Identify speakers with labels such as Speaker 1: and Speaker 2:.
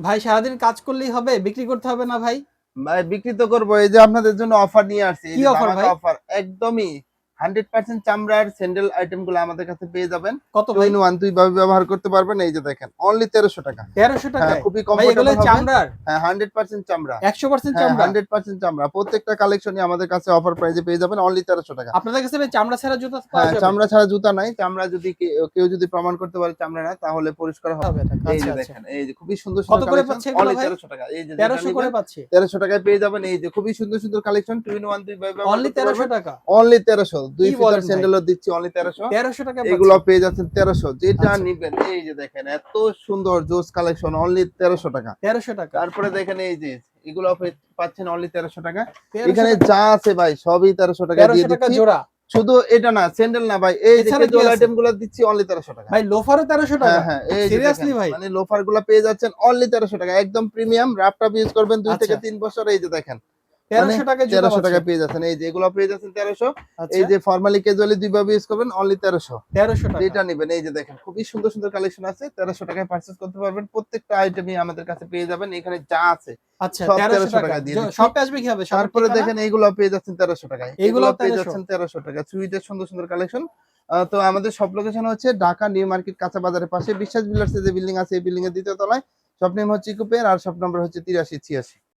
Speaker 1: ভাই সারাদিন কাজ করলেই হবে, বিক্রি করতে হবে না ভাই?
Speaker 2: ভাই বিক্রি তো করবো, এই যে আপনাদের জন্য অফার নিয়ে আসছি, এই
Speaker 1: কি
Speaker 2: যে
Speaker 1: অফার
Speaker 2: ধামাকা
Speaker 1: ভাই?
Speaker 2: অফার একদমই 100% চামড়ার স্যান্ডেল আইটেম গুলো আমাদের কাছে পেয়ে যাবেন।
Speaker 1: কত
Speaker 2: টু
Speaker 1: ভাই?
Speaker 2: ইন ওয়ান, দুই ভাবে ব্যবহার করতে পারবেন। এই যে দেখেন অনলি 1300 টাকা।
Speaker 1: ১৩০০
Speaker 2: হ্যাঁ,
Speaker 1: টাকায়?
Speaker 2: খুবই
Speaker 1: ভাই এগুলো
Speaker 2: কমফোর্টেবল হবে।
Speaker 1: চামড়ার?
Speaker 2: হ্যাঁ, 100% চামড়া।
Speaker 1: ১০০%
Speaker 2: হ্যাঁ,
Speaker 1: চামড়া?
Speaker 2: 100% চামড়া। প্রত্যেকটা কালেকশনই আমাদের কাছে অফার প্রাইসে পেয়ে যাবেন অনলি 1300 টাকা।
Speaker 1: আপনাদের কাছে ভাই চামড়া ছাড়া জুতা পাওয়া
Speaker 2: হ্যাঁ,
Speaker 1: যাবে?
Speaker 2: চামড়া ছাড়া জুতা নাই। চামড়া যদি কেউ যদি প্রমাণ করতে পারে চামড়া না, তাহলে পরিষ্কার হবে।
Speaker 1: হবে না।
Speaker 2: এই
Speaker 1: আচ্ছা,
Speaker 2: যে
Speaker 1: আচ্ছা।
Speaker 2: দেখেন, এই যে খুবই সুন্দর,
Speaker 1: কত
Speaker 2: সুন্দর
Speaker 1: করে
Speaker 2: কালেকশন
Speaker 1: পাচ্ছে এগুলো
Speaker 2: অনলি
Speaker 1: ভাই?
Speaker 2: 1300 টাকা। এই যে যেটা
Speaker 1: ১৩০০ করে
Speaker 2: নিবেন
Speaker 1: পাচ্ছি।
Speaker 2: 1300 টাকায় পেয়ে যাবেন। এই যে খুবই সুন্দর, সুন্দর কালেকশন টু ইন ওয়ান, দুই ভাবে ব্যবহার
Speaker 1: অনলি
Speaker 2: করতে
Speaker 1: ১৩০০
Speaker 2: পারবেন।
Speaker 1: টাকা?
Speaker 2: অনলি 1300। দুই
Speaker 1: কি
Speaker 2: ফিতার
Speaker 1: বলেন ভাই?
Speaker 2: স্যান্ডেলও দিচ্ছি অনলি 1300।
Speaker 1: ১৩০০ টাকায়
Speaker 2: এগুলো
Speaker 1: পাচ্ছি?
Speaker 2: পেয়ে যাচ্ছেন 1300। যেটা
Speaker 1: আচ্ছা।
Speaker 2: নিবেন, এই যে দেখেন এত সুন্দর জোস কালেকশন অনলি 1300 টাকা।
Speaker 1: ১৩০০ টাকা?
Speaker 2: তারপরে দেখেন এই যে এগুলো পাচ্ছেন অনলি 1300 টাকা।
Speaker 1: ১৩০০
Speaker 2: এখানে
Speaker 1: টাকা?
Speaker 2: যা আছে ভাই সবই 1300 টাকায়
Speaker 1: ১৩০০
Speaker 2: দিয়ে
Speaker 1: টাকা
Speaker 2: দিচ্ছি।
Speaker 1: জোড়া?
Speaker 2: শুধু এটা না, স্যান্ডেল না ভাই, এই যে
Speaker 1: এছাড়া কি
Speaker 2: ক্যাজুয়াল
Speaker 1: আছে?
Speaker 2: আইটেম গুলো দিচ্ছি অনলি 1300 টাকা।
Speaker 1: ভাই লোফারও ১৩০০
Speaker 2: হ্যাঁ,
Speaker 1: টাকা?
Speaker 2: হ্যাঁ, এই যে দেখেন
Speaker 1: সিরিয়াসলি ভাই?
Speaker 2: মানে লোফার গুলা পেয়ে যাচ্ছেন অনলি 1300 টাকা। একদম প্রিমিয়াম, রাফটাপ ইউজ করবেন ২ থেকে
Speaker 1: আচ্ছা।
Speaker 2: ৩ বছর। এই যে দেখেন মানে
Speaker 1: ১৩০০ টাকায় জুতা
Speaker 2: 1300
Speaker 1: পাচ্ছেন?
Speaker 2: টাকায় পেয়ে যাচ্ছেন। এই যে এগুলো পেয়ে যাচ্ছেন 1300। এই
Speaker 1: আচ্ছা।
Speaker 2: যে ফর্মালি ক্যাজুয়ালি দুই ভাবে ইউজ করবেন অনলি 1300।
Speaker 1: ১৩০০ টাকা?
Speaker 2: যেটা নিবেন, এই যে দেখেন খুবই সুন্দর, সুন্দর কালেকশন আছে। 1300 টাকায় পারচেজ করতে পারবেন। প্রত্যেকটা আইটেমই আমাদের কাছে পেয়ে যাবেন। এখানে যা আছে
Speaker 1: আচ্ছা
Speaker 2: সব
Speaker 1: ১৩০০
Speaker 2: 1300
Speaker 1: টাকা।
Speaker 2: টাকায় দিয়ে দিচ্ছি।
Speaker 1: শপে আসবে কিভাবে? শপের
Speaker 2: তারপরে
Speaker 1: ঠিকানা?
Speaker 2: দেখেন এইগুলো পেয়ে যাচ্ছেন 1300 টাকায়। এগুলো
Speaker 1: এইগুলাও
Speaker 2: পেয়ে
Speaker 1: ১৩০০?
Speaker 2: যাচ্ছেন 1300 টাকা। সুইটের সুন্দর, সুন্দর কালেকশন। তো আমাদের সব লোকেশন হচ্ছে ঢাকা নিউ মার্কেট কাঁচা বাজারের পাশে বিশ্বাস বিল্ডার্স এর যে বিল্ডিং আছে, এই বিল্ডিং এর দ্বিতীয় তলায়। শপ নেম হচ্ছে ইকোপেয়ার আর শপ নাম্বার হচ্ছে ৮৩৮৬।